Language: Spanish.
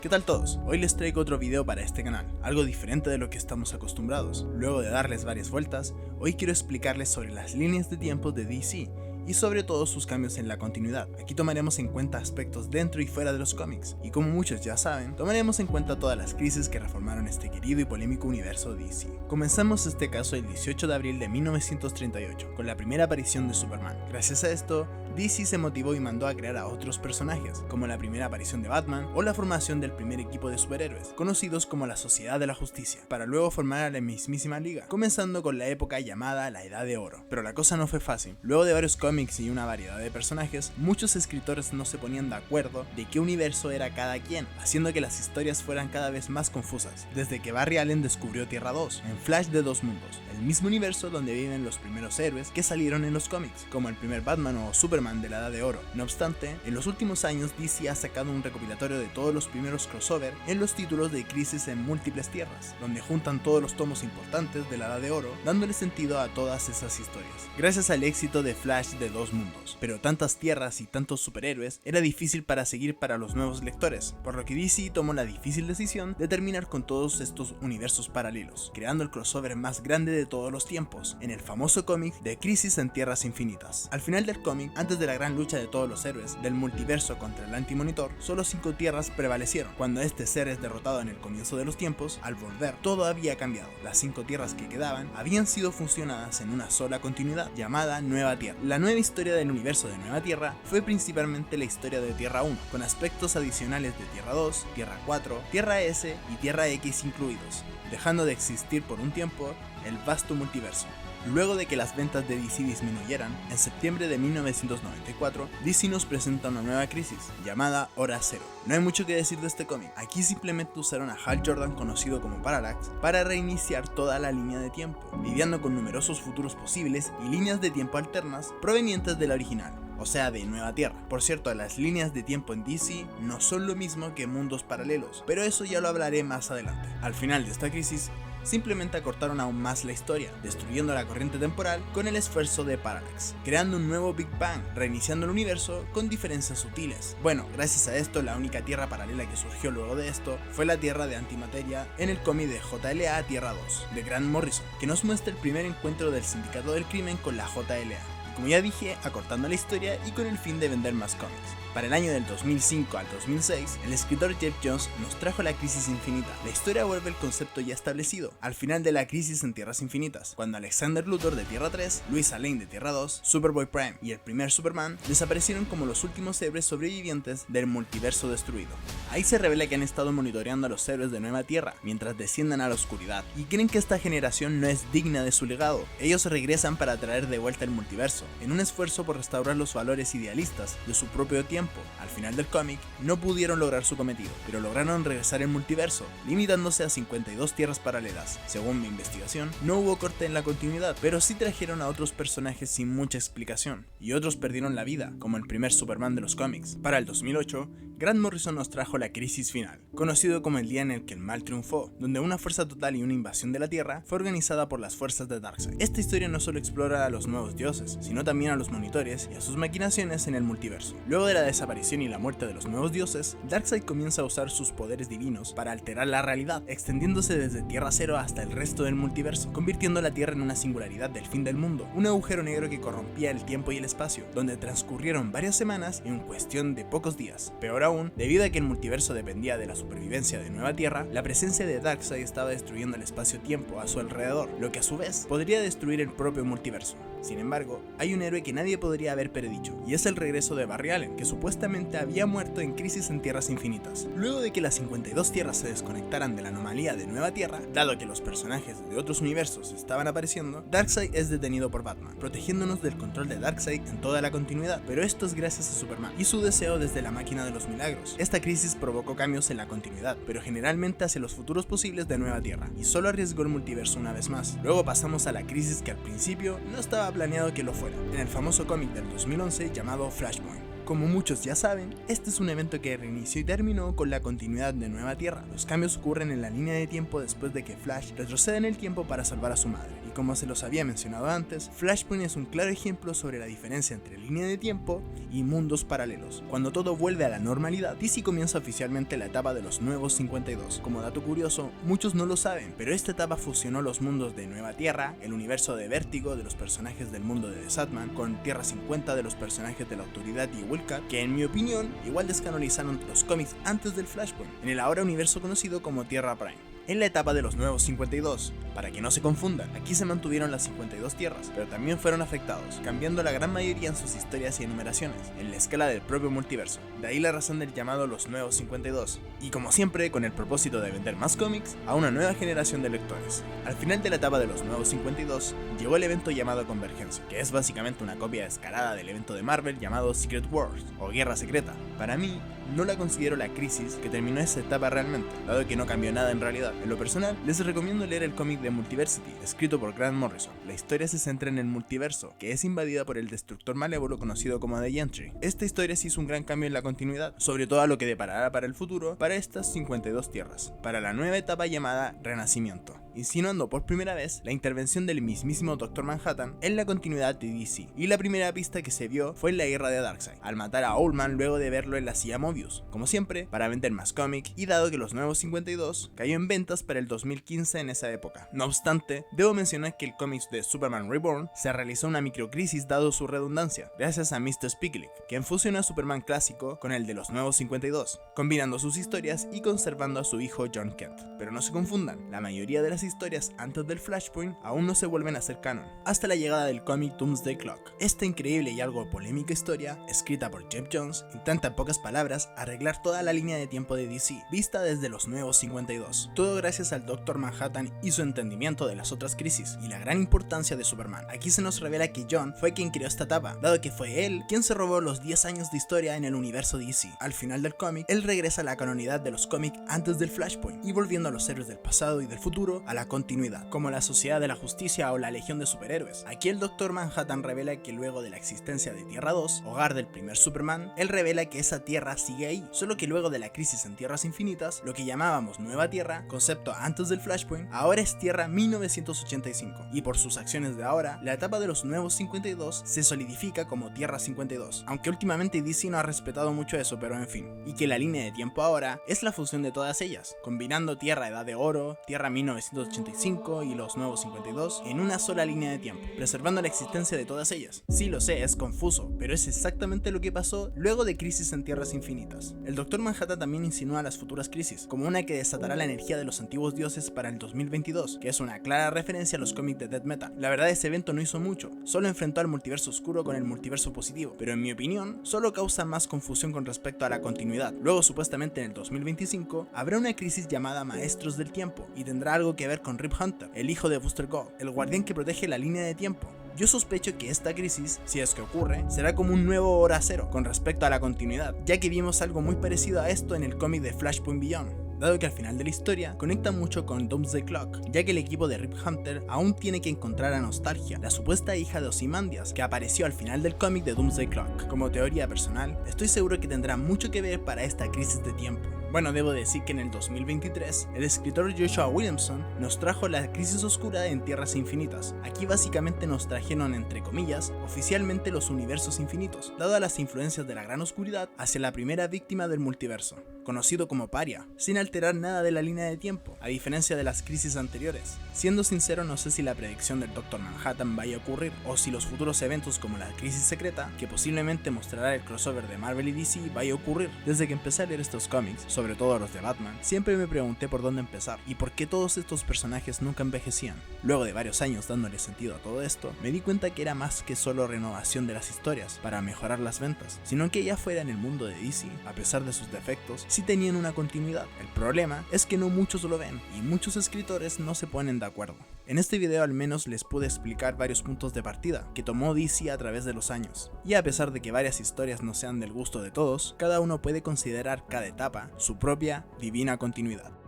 ¿Qué tal todos? Hoy les traigo otro video para este canal, algo diferente de lo que estamos acostumbrados. Luego de darles varias vueltas, hoy quiero explicarles sobre las líneas de tiempo de DC y sobre todo sus cambios en la continuidad. Aquí tomaremos en cuenta aspectos dentro y fuera de los cómics, y como muchos ya saben, tomaremos en cuenta todas las crisis que reformaron este querido y polémico universo DC. Comenzamos este caso el 18 de abril de 1938, con la primera aparición de Superman. Gracias a esto, DC se motivó y mandó a crear a otros personajes, como la primera aparición de Batman o la formación del primer equipo de superhéroes, conocidos como la Sociedad de la Justicia, para luego formar a la mismísima Liga, comenzando con la época llamada la Edad de Oro. Pero la cosa no fue fácil. Luego de varios cómics y una variedad de personajes, muchos escritores no se ponían de acuerdo de qué universo era cada quien, haciendo que las historias fueran cada vez más confusas, desde que Barry Allen descubrió Tierra 2, en Flash de Dos Mundos, el mismo universo donde viven los primeros héroes que salieron en los cómics, como el primer Batman o Superman de la Edad de Oro. No obstante, en los últimos años DC ha sacado un recopilatorio de todos los primeros crossover en los títulos de Crisis en Múltiples Tierras, donde juntan todos los tomos importantes de la Edad de Oro, dándole sentido a todas esas historias, gracias al éxito de Flash de Dos Mundos. Pero tantas tierras y tantos superhéroes era difícil para seguir para los nuevos lectores, por lo que DC tomó la difícil decisión de terminar con todos estos universos paralelos, creando el crossover más grande de todos los tiempos, en el famoso cómic de Crisis en Tierras Infinitas. Al final del cómic, antes de la gran lucha de todos los héroes del multiverso contra el Antimonitor, solo 5 tierras prevalecieron. Cuando este ser es derrotado en el comienzo de los tiempos, al volver, todo había cambiado. Las 5 tierras que quedaban habían sido fusionadas en una sola continuidad, llamada Nueva Tierra. La nueva historia del universo de Nueva Tierra fue principalmente la historia de Tierra 1, con aspectos adicionales de Tierra 2, Tierra 4, Tierra S y Tierra X incluidos, dejando de existir por un tiempo el vasto multiverso. Luego de que las ventas de DC disminuyeran, en septiembre de 1994, DC nos presenta una nueva crisis, llamada Hora Cero. No hay mucho que decir de este cómic, aquí simplemente usaron a Hal Jordan, conocido como Parallax, para reiniciar toda la línea de tiempo, lidiando con numerosos futuros posibles y líneas de tiempo alternas provenientes de la original, o sea, de Nueva Tierra. Por cierto, las líneas de tiempo en DC no son lo mismo que mundos paralelos, pero eso ya lo hablaré más adelante. Al final de esta crisis, simplemente acortaron aún más la historia, destruyendo la corriente temporal con el esfuerzo de Parallax, creando un nuevo Big Bang, reiniciando el universo con diferencias sutiles. Bueno, gracias a esto, la única tierra paralela que surgió luego de esto fue la Tierra de Antimateria en el cómic de JLA Tierra 2, de Grant Morrison, que nos muestra el primer encuentro del Sindicato del Crimen con la JLA. Como ya dije, acortando la historia y con el fin de vender más cómics. Para el año del 2005 al 2006, el escritor Jeff Jones nos trajo la Crisis Infinita. La historia vuelve al concepto ya establecido, al final de la Crisis en Tierras Infinitas, cuando Alexander Luthor de Tierra 3, Lois Lane de Tierra 2, Superboy Prime y el primer Superman desaparecieron como los últimos héroes sobrevivientes del multiverso destruido. Ahí se revela que han estado monitoreando a los héroes de Nueva Tierra mientras descienden a la oscuridad y creen que esta generación no es digna de su legado. Ellos regresan para traer de vuelta el multiverso, en un esfuerzo por restaurar los valores idealistas de su propio tiempo. Al final del cómic, no pudieron lograr su cometido, pero lograron regresar el multiverso, limitándose a 52 tierras paralelas. Según mi investigación, no hubo corte en la continuidad, pero sí trajeron a otros personajes sin mucha explicación, y otros perdieron la vida, como el primer Superman de los cómics. Para el 2008, Grant Morrison nos trajo la Crisis Final, conocido como el día en el que el mal triunfó, donde una fuerza total y una invasión de la Tierra fue organizada por las fuerzas de Darkseid. Esta historia no solo explora a los nuevos dioses, sino también a los monitores y a sus maquinaciones en el multiverso. Luego de la desaparición y la muerte de los nuevos dioses, Darkseid comienza a usar sus poderes divinos para alterar la realidad, extendiéndose desde Tierra Cero hasta el resto del multiverso, convirtiendo la Tierra en una singularidad del fin del mundo, un agujero negro que corrompía el tiempo y el espacio, donde transcurrieron varias semanas en cuestión de pocos días. Peor aún, debido a que el multiverso dependía de la supervivencia de Nueva Tierra, la presencia de Darkseid estaba destruyendo el espacio-tiempo a su alrededor, lo que a su vez podría destruir el propio multiverso. Sin embargo, hay un héroe que nadie podría haber predicho, y es el regreso de Barry Allen, que supuestamente había muerto en Crisis en Tierras Infinitas. Luego de que las 52 tierras se desconectaran de la anomalía de Nueva Tierra, dado que los personajes de otros universos estaban apareciendo, Darkseid es detenido por Batman, protegiéndonos del control de Darkseid en toda la continuidad, pero esto es gracias a Superman y su deseo desde la máquina de los milagros. Esta crisis provocó cambios en la continuidad, pero generalmente hacia los futuros posibles de Nueva Tierra, y solo arriesgó el multiverso una vez más. Luego pasamos a la crisis que al principio no estaba planeado que lo fuera, en el famoso cómic del 2011 llamado Flashpoint. Como muchos ya saben, este es un evento que reinició y terminó con la continuidad de Nueva Tierra. Los cambios ocurren en la línea de tiempo después de que Flash retrocede en el tiempo para salvar a su madre. Y como se los había mencionado antes, Flashpoint es un claro ejemplo sobre la diferencia entre línea de tiempo y mundos paralelos. Cuando todo vuelve a la normalidad, DC comienza oficialmente la etapa de los Nuevos 52. Como dato curioso, muchos no lo saben, pero esta etapa fusionó los mundos de Nueva Tierra, el universo de Vértigo de los personajes del mundo de The Sandman, con Tierra 50 de los personajes de la Autoridad y Wildcat, que en mi opinión igual descanonizaron los cómics antes del Flashpoint, en el ahora universo conocido como Tierra Prime. En la etapa de los Nuevos 52, para que no se confundan, aquí se mantuvieron las 52 tierras, pero también fueron afectados, cambiando la gran mayoría en sus historias y enumeraciones, en la escala del propio multiverso. De ahí la razón del llamado los Nuevos 52, y como siempre con el propósito de vender más cómics a una nueva generación de lectores. Al final de la etapa de los Nuevos 52, llegó el evento llamado Convergencia, que es básicamente una copia descarada del evento de Marvel llamado Secret Wars, o Guerra Secreta. Para mí, no la considero la crisis que terminó esa etapa realmente, dado que no cambió nada en realidad. En lo personal, les recomiendo leer el cómic de Multiversity, escrito por Grant Morrison. La historia se centra en el multiverso, que es invadida por el destructor malévolo conocido como The Entry. Esta historia sí hizo un gran cambio en la continuidad, sobre todo a lo que deparará para el futuro para estas 52 tierras, para la nueva etapa llamada Renacimiento, insinuando por primera vez la intervención del mismísimo Dr. Manhattan en la continuidad de DC, y la primera pista que se vio fue en la guerra de Darkseid, al matar a Owlman luego de verlo en la silla Mobius, como siempre, para vender más cómic, y dado que los Nuevos 52 cayó en ventas para el 2015 en esa época. No obstante, debo mencionar que el cómic de Superman Reborn se realizó una microcrisis dado su redundancia, gracias a Mr. Spiklik, quien fusionó a Superman clásico con el de los Nuevos 52, combinando sus historias y conservando a su hijo John Kent. Pero no se confundan, la mayoría de las historias antes del Flashpoint aún no se vuelven a ser canon, hasta la llegada del cómic Doomsday Clock. Esta increíble y algo polémica historia, escrita por Jeff Jones, intenta en pocas palabras arreglar toda la línea de tiempo de DC, vista desde los Nuevos 52. Todo gracias al Dr. Manhattan y su entendimiento de las otras crisis, y la gran importancia de Superman. Aquí se nos revela que John fue quien creó esta etapa, dado que fue él quien se robó los 10 años de historia en el universo DC. Al final del cómic, él regresa a la canonidad de los cómics antes del Flashpoint, y volviendo a los héroes del pasado y del futuro a la continuidad, como la Sociedad de la Justicia o la Legión de Superhéroes. Aquí el Dr. Manhattan revela que luego de la existencia de Tierra 2, hogar del primer Superman, él revela que esa Tierra sigue ahí, solo que luego de la crisis en Tierras Infinitas, lo que llamábamos Nueva Tierra, concepto antes del Flashpoint, ahora es Tierra 1985, y por sus acciones de ahora, la etapa de los Nuevos 52 se solidifica como Tierra 52, aunque últimamente DC no ha respetado mucho eso, pero en fin, y que la línea de tiempo ahora es la fusión de todas ellas, combinando Tierra Edad de Oro, Tierra 1985 y los Nuevos 52 en una sola línea de tiempo, preservando la existencia de todas ellas. Sí lo sé, es confuso, pero es exactamente lo que pasó luego de Crisis en Tierras Infinitas. El Dr. Manhattan también insinúa las futuras crisis, como una que desatará la energía de los antiguos dioses para el 2022, que es una clara referencia a los cómics de Death Metal. La verdad, ese evento no hizo mucho, solo enfrentó al multiverso oscuro con el multiverso positivo, pero en mi opinión, solo causa más confusión con respecto a la continuidad. Luego, supuestamente en el 2025, habrá una crisis llamada Maestros del Tiempo, y tendrá algo que ver con Rip Hunter, el hijo de Booster Gold, el guardián que protege la línea de tiempo. Yo sospecho que esta crisis, si es que ocurre, será como un nuevo Hora Cero con respecto a la continuidad, ya que vimos algo muy parecido a esto en el cómic de Flashpoint Beyond, dado que al final de la historia conecta mucho con Doomsday Clock, ya que el equipo de Rip Hunter aún tiene que encontrar a Nostalgia, la supuesta hija de Ozymandias, que apareció al final del cómic de Doomsday Clock. Como teoría personal, estoy seguro que tendrá mucho que ver para esta crisis de tiempo. Bueno, debo decir que en el 2023, el escritor Joshua Williamson nos trajo la crisis oscura en Tierras Infinitas. Aquí básicamente nos trajeron, entre comillas, oficialmente los universos infinitos, dadas las influencias de la Gran Oscuridad hacia la primera víctima del multiverso, conocido como Paria, sin alterar nada de la línea de tiempo, a diferencia de las crisis anteriores. Siendo sincero, no sé si la predicción del Dr. Manhattan vaya a ocurrir, o si los futuros eventos como la crisis secreta, que posiblemente mostrará el crossover de Marvel y DC, vaya a ocurrir. Desde que empecé a leer estos cómics, sobre todo los de Batman, siempre me pregunté por dónde empezar, y por qué todos estos personajes nunca envejecían. Luego de varios años dándole sentido a todo esto, me di cuenta que era más que solo renovación de las historias, para mejorar las ventas, sino que ya fuera en el mundo de DC, a pesar de sus defectos, sí tenían una continuidad. El problema es que no muchos lo ven, y muchos escritores no se ponen de acuerdo. En este video al menos les pude explicar varios puntos de partida que tomó DC a través de los años, y a pesar de que varias historias no sean del gusto de todos, cada uno puede considerar cada etapa su propia divina continuidad.